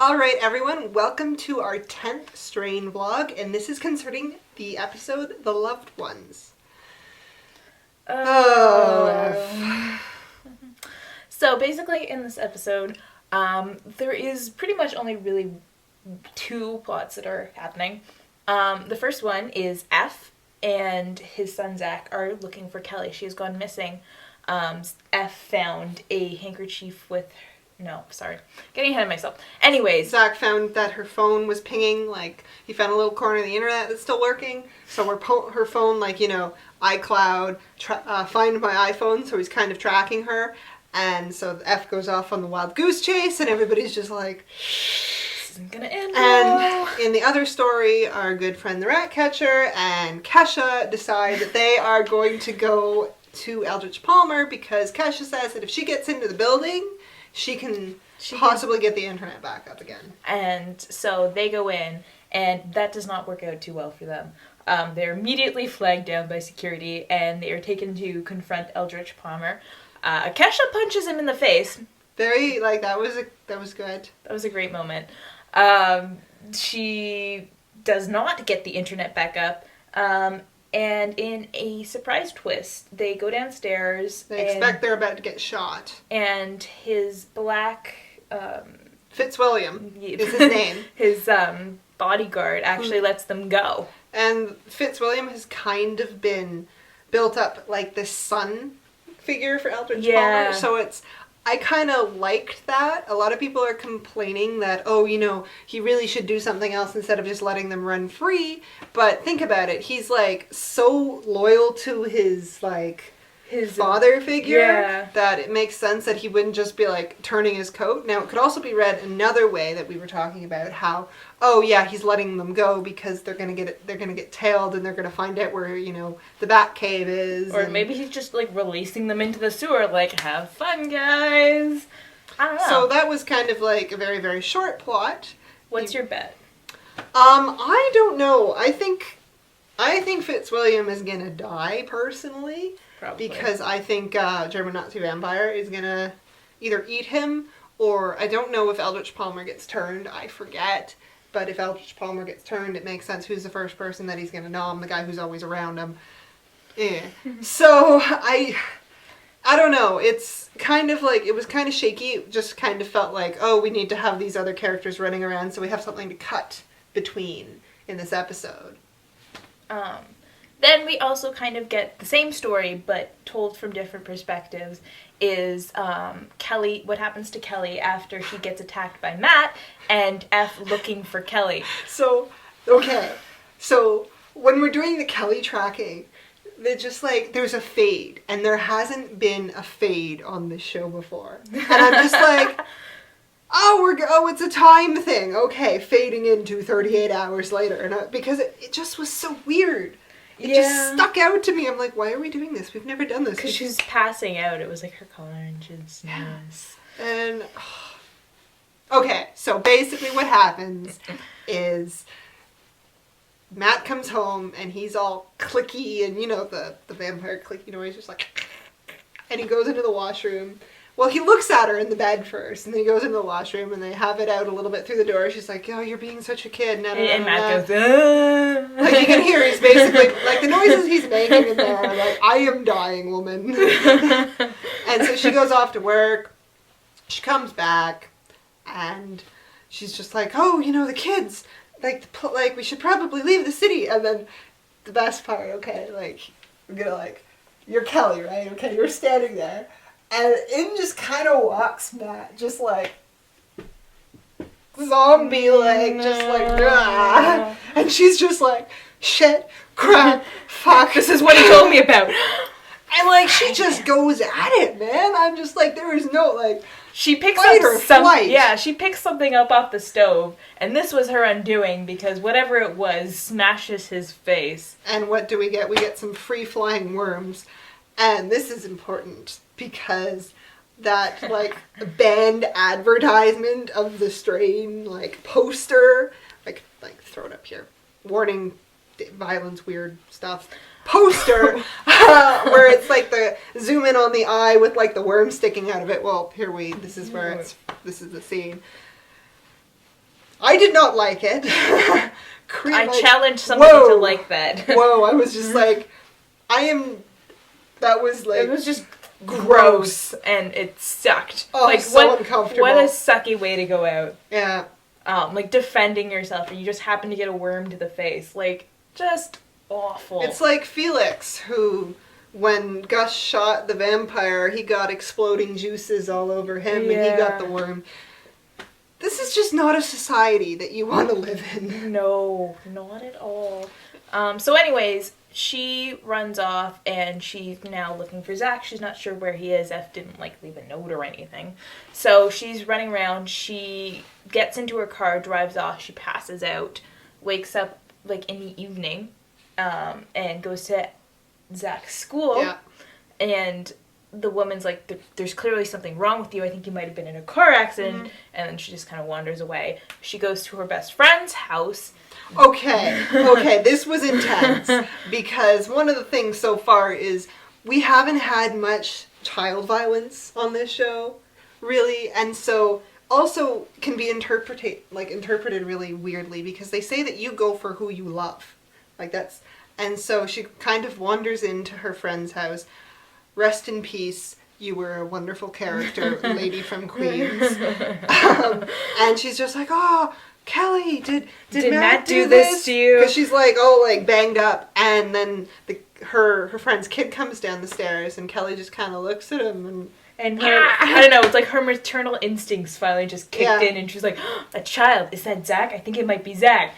Alright everyone, welcome to our 10th Strain vlog, and this is concerning the episode The Loved Ones. So basically in this episode, there is pretty much only really two plots that are happening. The first one is F and his son Zach are looking for Kelly. She has gone missing. F found a handkerchief with... getting ahead of myself. Anyways. Zach found that her phone was pinging, he found a little corner of the internet that's still working. So her phone, iCloud, find my iPhone, so he's kind of tracking her. And so F goes off on the wild goose chase, and everybody's just like... This isn't gonna end well. And in the other story, our good friend the rat catcher and Kesha decide that they are going to go to Eldritch Palmer because Kesha says that if she gets into the building... She can possibly get the internet back up again. And so they go in, and that does not work out too well for them. They're immediately flagged down by security, and they are taken to confront Eldritch Palmer. Kesha punches him in the face. Very, that was good. That was a great moment. She does not get the internet back up. And in a surprise twist, they go downstairs. They expect they're about to get shot. And his black... Fitzwilliam is his name. His bodyguard actually lets them go. And Fitzwilliam has kind of been built up like this son figure for Eldritch Palmer. So I kind of liked that. A lot of people are complaining that, he really should do something else instead of just letting them run free. But think about it. He's, so loyal to his father figure that it makes sense that he wouldn't just be, turning his coat. Now, it could also be read another way that we were talking about how, he's letting them go because they're gonna get tailed and they're gonna find out where, the bat cave is. Or maybe he's just, releasing them into the sewer, have fun, guys. I don't know. So that was kind of, a very, very short plot. What's your bet? I don't know. I think Fitzwilliam is gonna die, personally. Probably. Because I think German Nazi Vampire is gonna either eat him, or I don't know if Eldritch Palmer gets turned, I forget. But if Eldritch Palmer gets turned, it makes sense who's the first person that he's gonna nom, the guy who's always around him. Yeah. So, I don't know, it's kind of it was kind of shaky, it just kind of felt like, we need to have these other characters running around so we have something to cut between in this episode. Then we also kind of get the same story, but told from different perspectives, is Kelly, what happens to Kelly after she gets attacked by Matt, and F looking for Kelly. So, okay. So, when we're doing the Kelly tracking, they're just there's a fade, and there hasn't been a fade on this show before. And I'm just it's a time thing. Okay, fading into 38 hours later. And because it just was so weird. It just stuck out to me. I'm like, why are we doing this? We've never done this. Because she's passing out. It was her collar and she's yes. And, okay, so basically what happens is Matt comes home and he's all clicky and, the vampire clicky noise, just and he goes into the washroom. Well, he looks at her in the bed first, and then he goes into the washroom, and they have it out a little bit through the door. She's like, you're being such a kid. And Matt goes, you can hear he's basically, the noises he's making in there are I am dying, woman. And so she goes off to work. She comes back, and she's just the kids. We should probably leave the city. And then the best part, okay, we're gonna, you're Kelly, right? Okay, you're standing there. And in just kind of walks Matt, just zombie, and she's just shit, crap, fuck. This is what he told me about. And she just goes at it, man. I'm just there is no she picks up she picks something up off the stove, and this was her undoing because whatever it was smashes his face. And what do we get? We get some free flying worms, and this is important. Because that, banned advertisement of the strain, poster, throw it up here, warning, violence, weird stuff, poster, where it's the zoom in on the eye with the worm sticking out of it. Well, this is the scene. I did not like it. I challenge somebody to like that. Whoa, I was just like, that was like... It was just gross, and it sucked. Oh, like, so uncomfortable. What a sucky way to go out. Yeah. Like, defending yourself, and you just happen to get a worm to the face. Like, just awful. It's like Felix, who, when Gus shot the vampire, he got exploding juices all over him, and he got the worm. This is just not a society that you want to live in. No, not at all. So anyways, she runs off, and she's now looking for Zach. She's not sure where he is. F didn't, like, leave a note or anything. So she's running around. She gets into her car, drives off. She passes out, wakes up, like, in the evening, and goes to Zach's school. Yeah. And the woman's like, there's clearly something wrong with you. I think you might have been in a car accident. Mm-hmm. And then she just kind of wanders away. She goes to her best friend's house. Okay, this was intense. Because one of the things so far is we haven't had much child violence on this show, really. And so also can be interpreted really weirdly, because they say that you go for who you love. Like, that's... And so she kind of wanders into her friend's house. Rest in peace, you were a wonderful character, lady from Queens. And she's just like, oh, Kelly, did Matt do this to you? Because she's like, banged up. And then her friend's kid comes down the stairs, and Kelly just kind of looks at him and her, I don't know, it's like her maternal instincts finally just kicked in, and she's like, oh, a child, is that Zach? I think it might be Zach.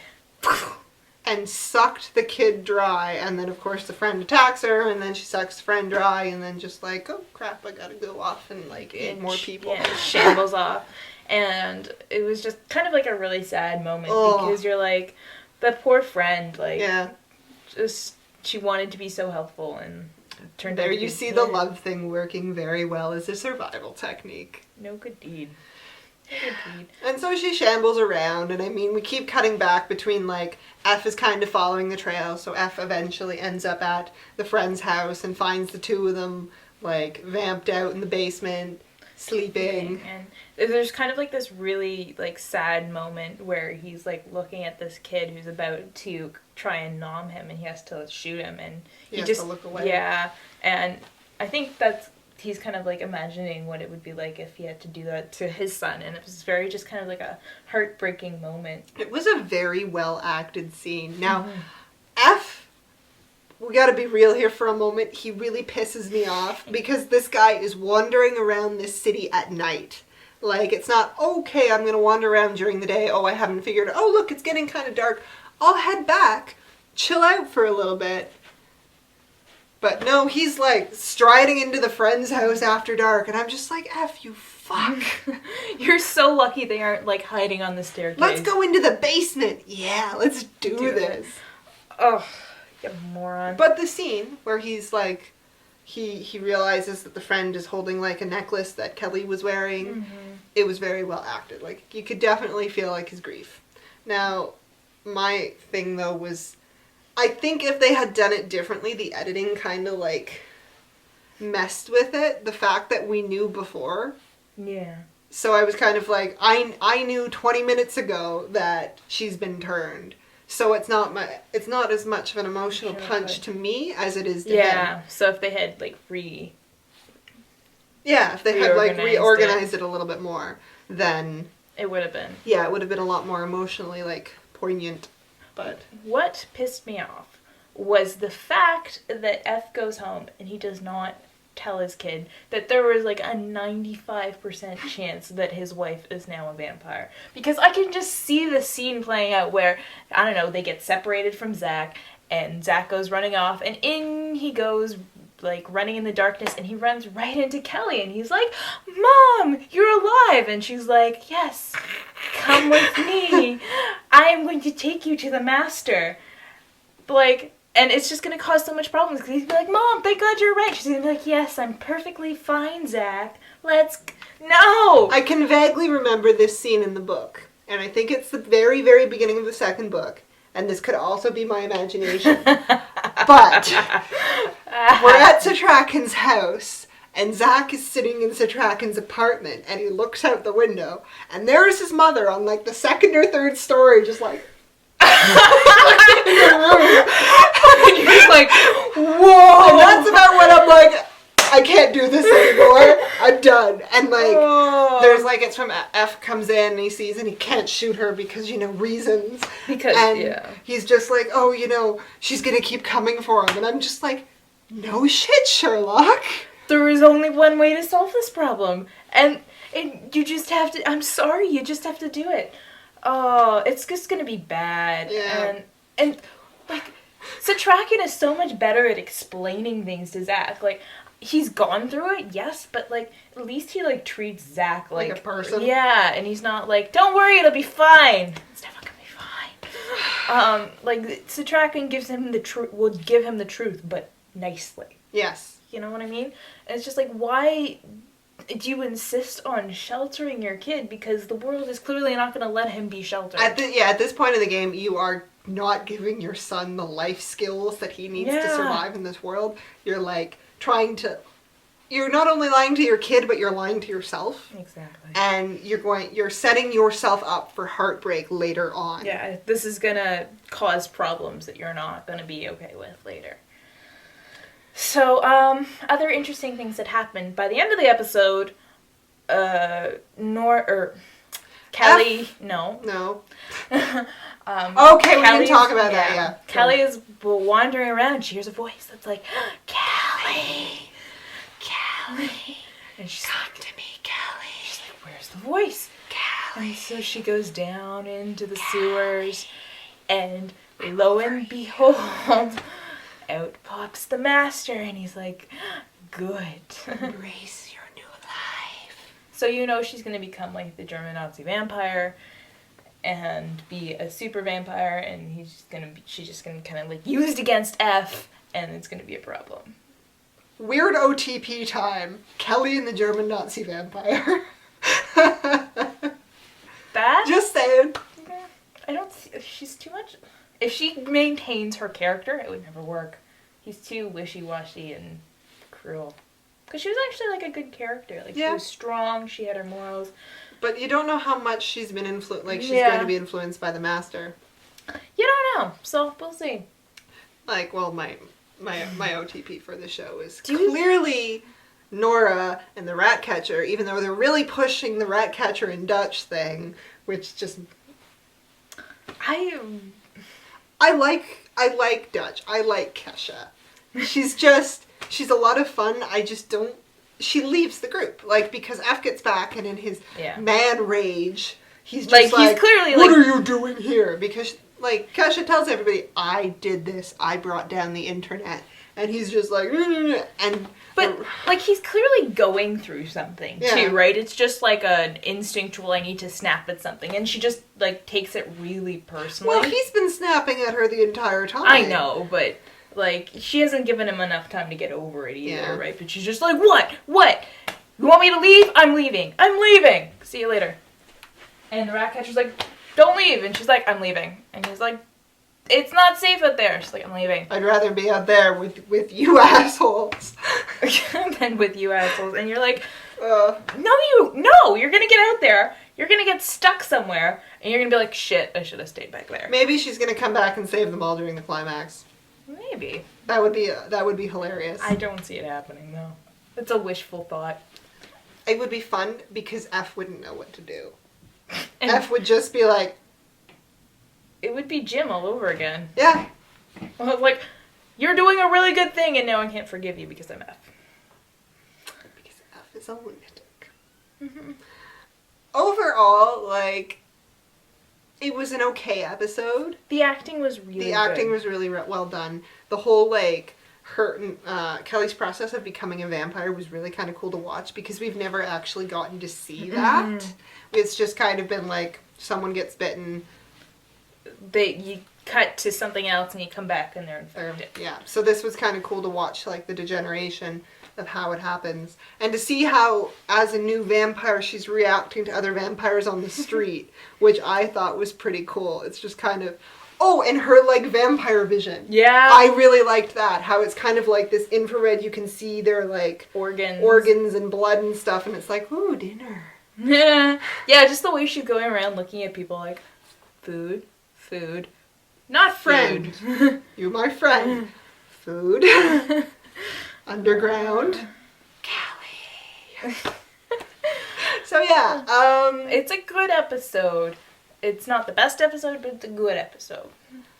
And sucked the kid dry, and then of course the friend attacks her, and then she sucks the friend dry, and then just like, oh crap, I gotta go off and like eat more people. Yeah, shambles off. And it was just kind of like a really sad moment, because you're like, that poor friend, like, just, she wanted to be so helpful, and it turned out there you see the love thing working very well as a survival technique. No good deed. And so she shambles around, and I mean, we keep cutting back between, like, F is kind of following the trail, so F eventually ends up at the friend's house and finds the two of them, like, vamped out in the basement, sleeping. And there's kind of, like, this really, like, sad moment where he's, like, looking at this kid who's about to try and nom him, and he has to shoot him, and he just has to look away. Yeah, and I think he's kind of, like, imagining what it would be like if he had to do that to his son, and it was very just kind of like a heartbreaking moment. It was a very well acted scene. Now, F, we gotta be real here for a moment, he really pisses me off, because this guy is wandering around this city at night. Like, it's not, okay, I'm gonna wander around during the day, I haven't figured out, look, it's getting kind of dark, I'll head back, chill out for a little bit. But no, he's like striding into the friend's house after dark, and I'm just like, F, you fuck. You're so lucky they aren't like hiding on the staircase. Let's go into the basement. Yeah, let's do this. Oh, you moron. But the scene where he's like, he realizes that the friend is holding like a necklace that Kelly was wearing. It was very well acted. Like, you could definitely feel like his grief. Now, my thing though was, I think if they had done it differently, the editing kind of, like, messed with it. The fact that we knew before. Yeah. So I was kind of like, I knew 20 minutes ago that she's been turned. So it's not as much of an emotional punch to me as it is to him. Yeah, so if they had, like, if they had, like, reorganized it a little bit more, then... It would have been. Yeah, it would have been a lot more emotionally, like, poignant. But what pissed me off was the fact that F goes home and he does not tell his kid that there was like a 95% chance that his wife is now a vampire. Because I can just see the scene playing out where, I don't know, they get separated from Zach, and Zach goes running off, and in he goes, like, running in the darkness, and he runs right into Kelly, and he's like, Mom, you're alive! And she's like, yes, come with me. I am going to take you to the master. Like, and it's just going to cause so much problems, because he's going to be like, Mom, thank God you're right. She's going to be like, yes, I'm perfectly fine, Zach. No! I can vaguely remember this scene in the book, and I think it's the very, very beginning of the second book. And this could also be my imagination. But we're at Satrakan's house, And Zach is sitting in Satrakin's apartment, and he looks out the window, and there's his mother on, like, the second or third story, just like... in the room. And you're just like, whoa! And that's about when I'm like, I can't do this anymore. I'm done. And, like, there's, like, it's from F comes in, and he sees, and he can't shoot her because, you know, reasons. Because, He's just like, oh, you know, she's gonna keep coming for him. And I'm just like, no shit, Sherlock. There is only one way to solve this problem. And you just have to, I'm sorry, you just have to do it. Oh, it's just gonna be bad. Yeah. And like, Satrakin is so much better at explaining things to Zach. Like, he's gone through it, yes, but, like, at least he, like, treats Zach like a person. Yeah, and he's not like, don't worry, it'll be fine. It's never gonna be fine. Like, Satrakin gives him the truth, will give him the truth, but nicely. Yes. You know what I mean? And it's just like, why do you insist on sheltering your kid? Because the world is clearly not going to let him be sheltered. At this point in the game, you are not giving your son the life skills that he needs to survive in this world. You're, like, you're not only lying to your kid, but you're lying to yourself. Exactly. And you're setting yourself up for heartbreak later on. Yeah, this is going to cause problems that you're not going to be okay with later. So, other interesting things that happened. By the end of the episode, Kelly, no. No. Okay, we can talk about that, yeah. Kelly is wandering around, she hears a voice that's like, Kelly, Kelly. And she's like, come to me, Kelly. She's like, where's the voice? Kelly. And so she goes down into the sewers, and lo and behold... out pops the master, and he's like, good. Embrace your new life. So you know she's going to become like the German Nazi vampire and be a super vampire, and she's just going to kind of like used against F, and it's going to be a problem. Weird OTP time. Kelly and the German Nazi vampire. That? Just saying. I don't see, she's too much... If she maintains her character, it would never work. He's too wishy-washy and cruel. Because she was actually, like, a good character. Like, she was strong, she had her morals. But you don't know how much she's been influenced, like, she's going to be influenced by the Master. You don't know, so we'll see. Like, well, my OTP for the show is clearly Nora and the Ratcatcher, even though they're really pushing the Ratcatcher and Dutch thing, which just... I like Dutch. I like Kesha. She's a lot of fun. I just don't... She leaves the group. Like, because F gets back, and in his man rage, he's just like, he's clearly what are you doing here? Because, like, Kesha tells everybody, I did this. I brought down the internet. And he's just like, and... But, like, he's clearly going through something, too, right? It's just, like, an instinctual, I need to snap at something. And she just, like, takes it really personally. Well, he's been snapping at her the entire time. I know, but, like, she hasn't given him enough time to get over it either, right? But she's just like, what? What? You want me to leave? I'm leaving. I'm leaving. See you later. And the Ratcatcher's like, don't leave. And she's like, I'm leaving. And he's like, it's not safe out there. She's like, I'm leaving. I'd rather be out there with you assholes. Than with you assholes. And you're like, no, you're gonna get out there. You're gonna get stuck somewhere. And you're gonna be like, shit, I should have stayed back there. Maybe she's gonna come back and save them all during the climax. Maybe. That would be hilarious. I don't see it happening, though. It's a wishful thought. It would be fun because F wouldn't know what to do. And F would just be like... It would be Jim all over again. Yeah. Well, like, you're doing a really good thing and now I can't forgive you because I'm F. Because F is a lunatic. Mm-hmm. Overall, like, it was an okay episode. The acting was really The acting was really well done. The whole, like, Kelly's process of becoming a vampire was really kind of cool to watch because we've never actually gotten to see that. It's just kind of been like, someone gets bitten. You cut to something else and you come back and they're infected. Yeah, so this was kind of cool to watch, like, the degeneration of how it happens. And to see how, as a new vampire, she's reacting to other vampires on the street, which I thought was pretty cool. It's just kind of, Oh, and her, like, vampire vision. Yeah. I really liked that. How it's kind of like this infrared, you can see their, like, organs and blood and stuff, and it's like, ooh, dinner. Yeah, just the way she's going around looking at people like, food, not friend. Food. You my friend. Food. Underground. Callie. So yeah, it's a good episode. It's not the best episode, but it's a good episode.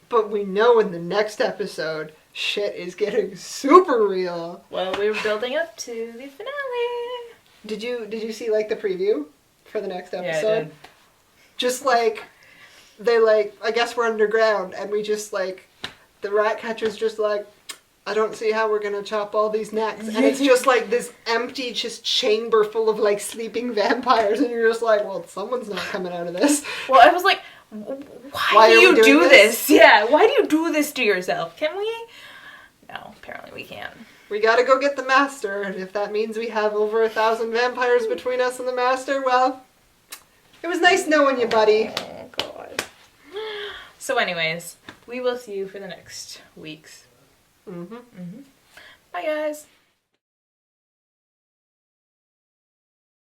But we know in the next episode, shit is getting super real. Well, we were building up to the finale. Did you see, like, the preview for the next episode? Yeah, I did. Just, like, they, like, I guess we're underground, and we just, like, the rat catcher's just like, I don't see how we're gonna chop all these necks. And it's just, like, this empty, just chamber full of, like, sleeping vampires, and you're just like, well, someone's not coming out of this. Well, I was like, why do you do this? Yeah, why do you do this to yourself? Can we? No, apparently we can't. We gotta go get the master, and if that means we have over 1,000 vampires between us and the master, well, it was nice knowing you, buddy. Oh, God. So anyways, we will see you for the next weeks. Mm-hmm. Mm-hmm. Bye, guys.